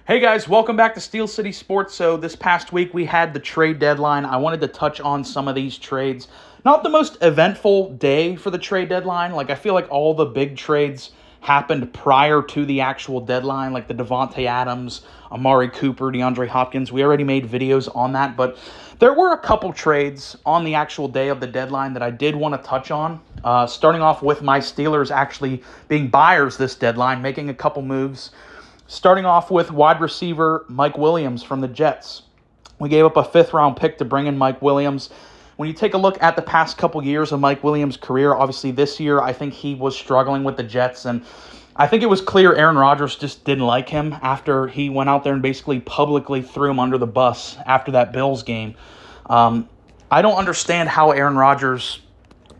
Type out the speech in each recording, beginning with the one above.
Hey guys, welcome back to Steel City Sports. So this past week we had the trade deadline. I wanted to touch on some of these trades. Not the most eventful day for the trade deadline. I feel like all the big trades happened prior to the actual deadline, like the Devontae Adams, Amari Cooper, DeAndre Hopkins. We already made videos on that, but there were a couple trades on the actual day of the deadline that I did want to touch on. Starting off with my Steelers actually being buyers this deadline, making a couple moves. Starting off with wide receiver Mike Williams from the Jets. We gave up a fifth-round pick to bring in Mike Williams. When you take a look at the past couple years of Mike Williams' career, obviously this year I think he was struggling with the Jets, and I think it was clear Aaron Rodgers just didn't like him after he went out there and basically publicly threw him under the bus after that Bills game. I don't understand how Aaron Rodgers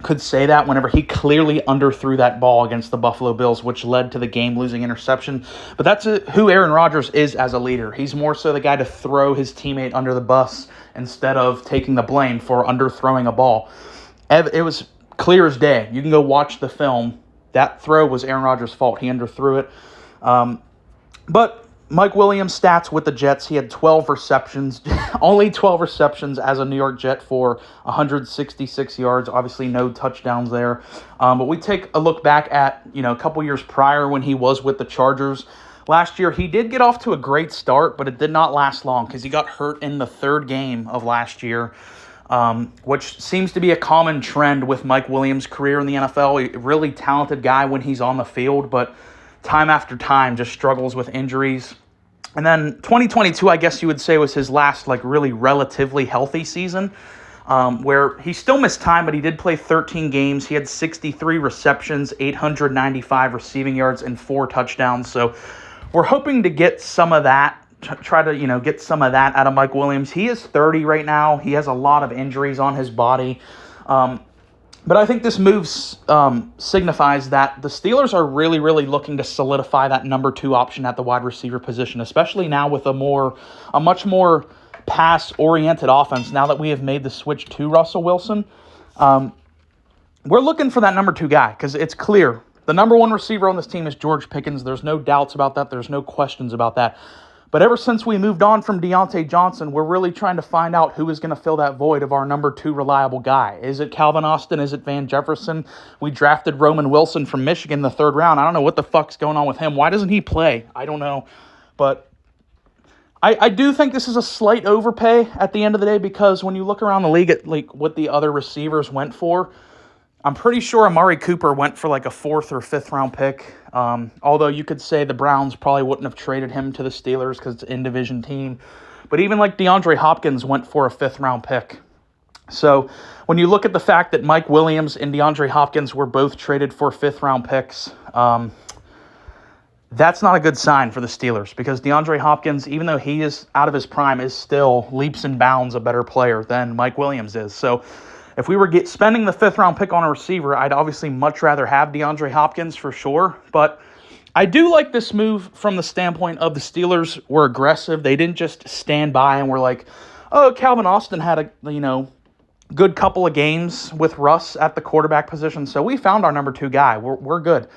could say that whenever he clearly underthrew that ball against the Buffalo Bills, which led to the game-losing interception. But that's who Aaron Rodgers is as a leader. He's more so the guy to throw his teammate under the bus instead of taking the blame for underthrowing a ball. It was clear as day. You can go watch the film. That throw was Aaron Rodgers' fault. He underthrew it. But Mike Williams' stats with the Jets, he had 12 receptions, only 12 receptions as a New York Jet for 166 yards. Obviously, no touchdowns there. But we take a look back at, a couple years prior when he was with the Chargers. Last year, he did get off to a great start, but it did not last long because he got hurt in the third game of last year, which seems to be a common trend with Mike Williams' career in the NFL. A really talented guy when he's on the field, but time after time just struggles with injuries. And then 2022, I guess you would say, was his last really relatively healthy season, where he still missed time, but he did play 13 games. He had 63 receptions, 895 receiving yards, and 4 touchdowns. So we're hoping to get some of that, try to get some of that out of Mike Williams. He is 30 right now. He has a lot of injuries on his body. But I think this move signifies that the Steelers are really, really looking to solidify that number 2 option at the wide receiver position, especially now with a much more pass-oriented offense. Now that we have made the switch to Russell Wilson, we're looking for that number 2 guy because it's clear the number 1 receiver on this team is George Pickens. There's no doubts about that. There's no questions about that. But ever since we moved on from Deontay Johnson, we're really trying to find out who is going to fill that void of our number 2 reliable guy. Is it Calvin Austin? Is it Van Jefferson? We drafted Roman Wilson from Michigan in the 3rd round. I don't know what the fuck's going on with him. Why doesn't he play? I don't know. But I do think this is a slight overpay at the end of the day because when you look around the league at what the other receivers went for, I'm pretty sure Amari Cooper went for a 4th or 5th round pick. Although you could say the Browns probably wouldn't have traded him to the Steelers because it's an in-division team. But even DeAndre Hopkins went for a 5th round pick. So when you look at the fact that Mike Williams and DeAndre Hopkins were both traded for 5th round picks, that's not a good sign for the Steelers because DeAndre Hopkins, even though he is out of his prime, is still leaps and bounds a better player than Mike Williams is. So if we were spending the 5th round pick on a receiver, I'd obviously much rather have DeAndre Hopkins for sure. But I do like this move from the standpoint of the Steelers were aggressive. They didn't just stand by and were like, oh, Calvin Austin had a good couple of games with Russ at the quarterback position, so we found our number 2 guy. We're good.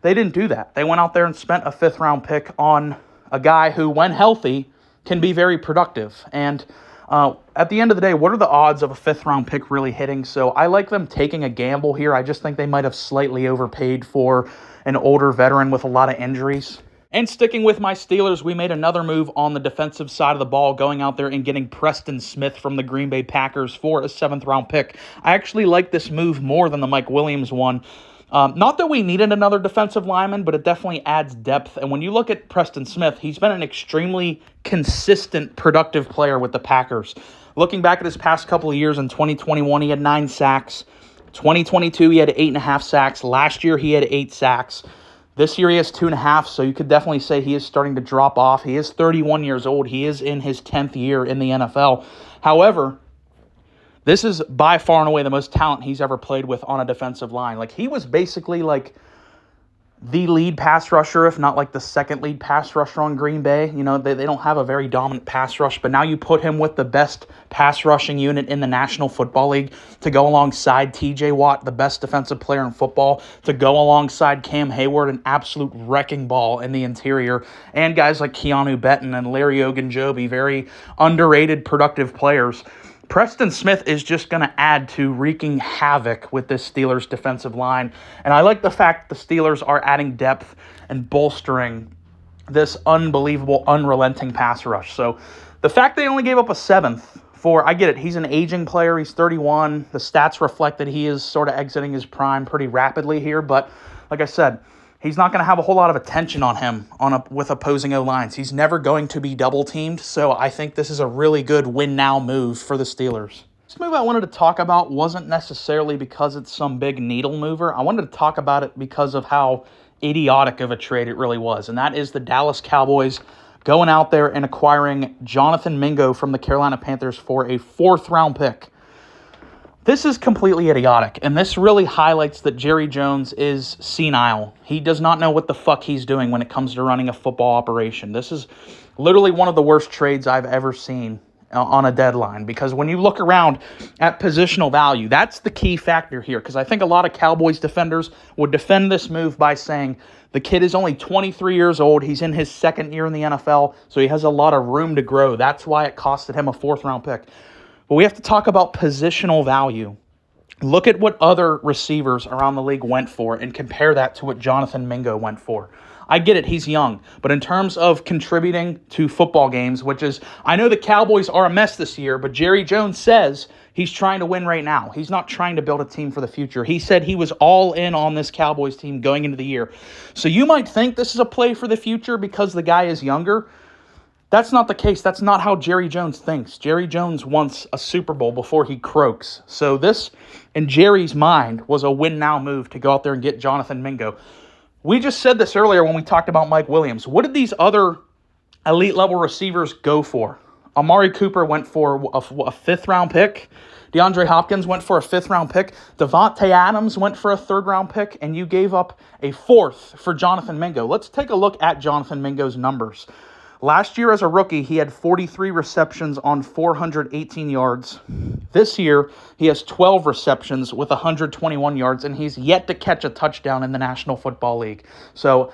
They didn't do that. They went out there and spent a 5th round pick on a guy who, when healthy, can be very productive. And at the end of the day, what are the odds of a 5th round pick really hitting? So I like them taking a gamble here. I just think they might have slightly overpaid for an older veteran with a lot of injuries. And sticking with my Steelers, we made another move on the defensive side of the ball, going out there and getting Preston Smith from the Green Bay Packers for a 7th round pick. I actually like this move more than the Mike Williams one. Not that we needed another defensive lineman, but it definitely adds depth. And when you look at Preston Smith, he's been an extremely consistent, productive player with the Packers. Looking back at his past couple of years, in 2021, he had 9 sacks. 2022, he had 8.5 sacks. Last year, he had 8 sacks. This year, he has 2.5, so you could definitely say he is starting to drop off. He is 31 years old. He is in his 10th year in the NFL. However, this is by far and away the most talent he's ever played with on a defensive line. He was basically the lead pass rusher, if not like the second lead pass rusher on Green Bay. You know, they don't have a very dominant pass rush, but now you put him with the best pass rushing unit in the National Football League to go alongside TJ Watt, the best defensive player in football, to go alongside Cam Hayward, an absolute wrecking ball in the interior, and guys like Keanu Benton and Larry Ogunjobi, very underrated, productive players. Preston Smith is just going to add to wreaking havoc with this Steelers defensive line. And I like the fact the Steelers are adding depth and bolstering this unbelievable, unrelenting pass rush. So the fact they only gave up a seventh I get it, he's an aging player, he's 31. The stats reflect that he is sort of exiting his prime pretty rapidly here. But like I said, he's not going to have a whole lot of attention on him with opposing O-lines. He's never going to be double-teamed, so I think this is a really good win-now move for the Steelers. This move I wanted to talk about wasn't necessarily because it's some big needle mover. I wanted to talk about it because of how idiotic of a trade it really was, and that is the Dallas Cowboys going out there and acquiring Jonathan Mingo from the Carolina Panthers for a 4th-round pick. This is completely idiotic, and this really highlights that Jerry Jones is senile. He does not know what the fuck he's doing when it comes to running a football operation. This is literally one of the worst trades I've ever seen on a deadline, because when you look around at positional value, that's the key factor here, because I think a lot of Cowboys defenders would defend this move by saying the kid is only 23 years old, he's in his 2nd year in the NFL, so he has a lot of room to grow. That's why it costed him a 4th-round pick. But we have to talk about positional value. Look at what other receivers around the league went for and compare that to what Jonathan Mingo went for. I get it, he's young, but in terms of contributing to football games, which is, I know the Cowboys are a mess this year, but Jerry Jones says he's trying to win right now. He's not trying to build a team for the future. He said he was all in on this Cowboys team going into the year. So you might think this is a play for the future because the guy is younger. That's not the case. That's not how Jerry Jones thinks. Jerry Jones wants a Super Bowl before he croaks. So this, in Jerry's mind, was a win-now move to go out there and get Jonathan Mingo. We just said this earlier when we talked about Mike Williams. What did these other elite-level receivers go for? Amari Cooper went for a 5th-round pick. DeAndre Hopkins went for a 5th-round pick. Devontae Adams went for a 3rd-round pick, and you gave up a 4th for Jonathan Mingo. Let's take a look at Jonathan Mingo's numbers. Last year as a rookie, he had 43 receptions on 418 yards. This year, he has 12 receptions with 121 yards, and he's yet to catch a touchdown in the National Football League. So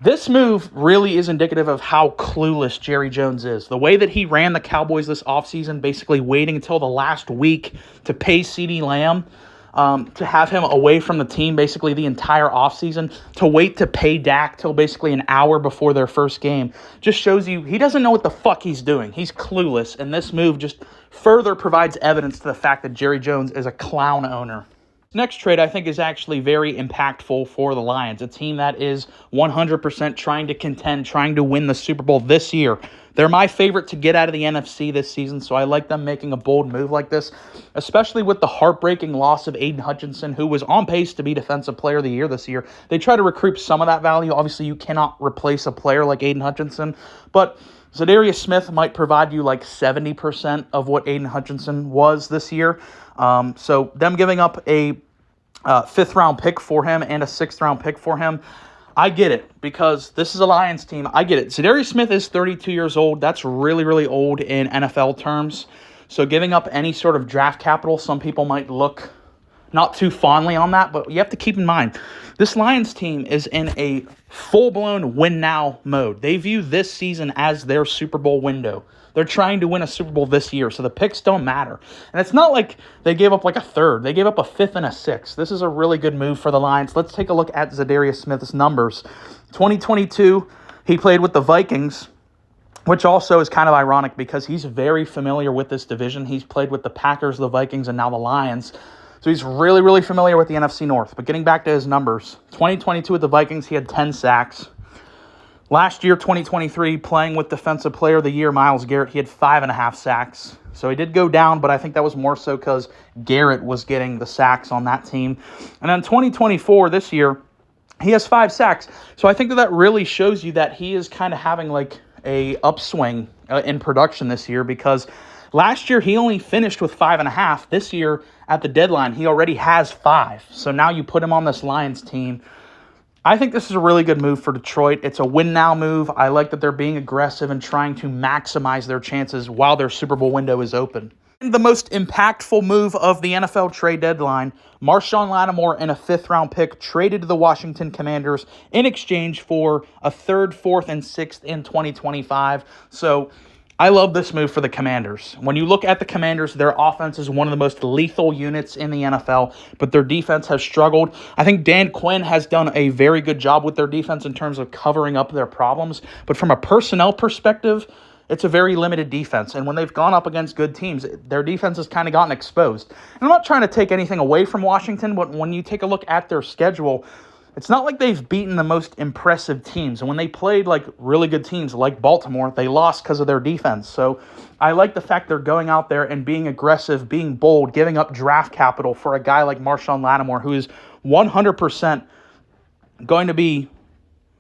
this move really is indicative of how clueless Jerry Jones is. The way that he ran the Cowboys this offseason, basically waiting until the last week to pay CeeDee Lamb, to have him away from the team basically the entire offseason, to wait to pay Dak till basically an hour before their first game, just shows you he doesn't know what the fuck he's doing. He's clueless, and this move just further provides evidence to the fact that Jerry Jones is a clown owner. Next trade, I think, is actually very impactful for the Lions, a team that is 100% trying to contend, trying to win the Super Bowl this year. They're my favorite to get out of the NFC this season, so I like them making a bold move like this, especially with the heartbreaking loss of Aiden Hutchinson, who was on pace to be Defensive Player of the Year this year. They try to recoup some of that value. Obviously, you cannot replace a player like Aiden Hutchinson, but Ziggy Smith might provide you like 70% of what Aiden Hutchinson was this year. So them giving up a 5th-round pick for him and a 6th-round pick for him, I get it, because this is a Lions team. I get it. Ziggy Smith is 32 years old. That's really, really old in NFL terms. So giving up any sort of draft capital, some people might look not too fondly on that, but you have to keep in mind, this Lions team is in a full-blown win-now mode. They view this season as their Super Bowl window. They're trying to win a Super Bowl this year, so the picks don't matter. And it's not like they gave up like a 3rd. They gave up a 5th and a 6th. This is a really good move for the Lions. Let's take a look at Ziggy Smith's numbers. 2022, he played with the Vikings, which also is kind of ironic because he's very familiar with this division. He's played with the Packers, the Vikings, and now the Lions. So he's really, really familiar with the NFC North. But getting back to his numbers, 2022 with the Vikings, he had 10 sacks. Last year, 2023, playing with Defensive Player of the Year, Myles Garrett, he had 5.5 sacks. So he did go down, but I think that was more so because Garrett was getting the sacks on that team. And then 2024, this year, he has 5 sacks. So I think that really shows you that he is kind of having like a upswing in production this year, because last year he only finished with 5.5. This year, at the deadline, he already has 5. So now you put him on this Lions team. I think this is a really good move for Detroit. It's a win-now move. I like that they're being aggressive and trying to maximize their chances while their Super Bowl window is open. And the most impactful move of the NFL trade deadline, Marshon Lattimore and a fifth-round pick traded to the Washington Commanders in exchange for a third, fourth, and sixth in 2025. So I love this move for the Commanders. When you look at the Commanders, their offense is one of the most lethal units in the NFL, but their defense has struggled. I think Dan Quinn has done a very good job with their defense in terms of covering up their problems, but from a personnel perspective, it's a very limited defense, and when they've gone up against good teams, their defense has kind of gotten exposed. And I'm not trying to take anything away from Washington, but when you take a look at their schedule, it's not like they've beaten the most impressive teams. And when they played like really good teams like Baltimore, they lost because of their defense. So I like the fact they're going out there and being aggressive, being bold, giving up draft capital for a guy like Marshon Lattimore, who is 100% going to be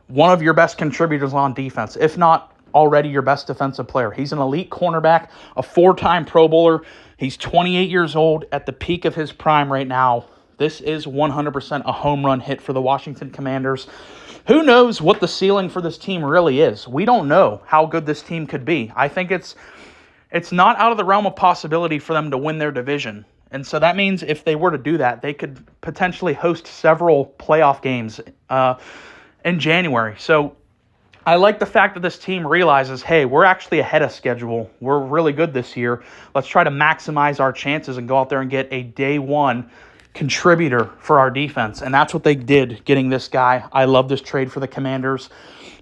one of your best contributors on defense, if not already your best defensive player. He's an elite cornerback, a four-time Pro Bowler. He's 28 years old at the peak of his prime right now. This is 100% a home run hit for the Washington Commanders. Who knows what the ceiling for this team really is? We don't know how good this team could be. I think it's not out of the realm of possibility for them to win their division. And so that means if they were to do that, they could potentially host several playoff games in January. So I like the fact that this team realizes, hey, we're actually ahead of schedule. We're really good this year. Let's try to maximize our chances and go out there and get a day one contributor for our defense. And that's what they did, getting this guy. I love this trade for the Commanders.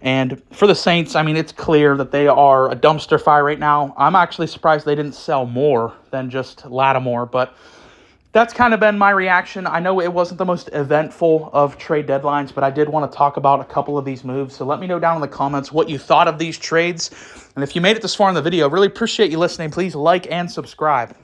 And for the Saints, I mean, it's clear that they are a dumpster fire right now. I'm actually surprised they didn't sell more than just Lattimore, but that's kind of been my reaction. I know it wasn't the most eventful of trade deadlines, but I did want to talk about a couple of these moves. So let me know down in the comments what you thought of these trades. And if you made it this far in the video, really appreciate you listening. Please like and subscribe.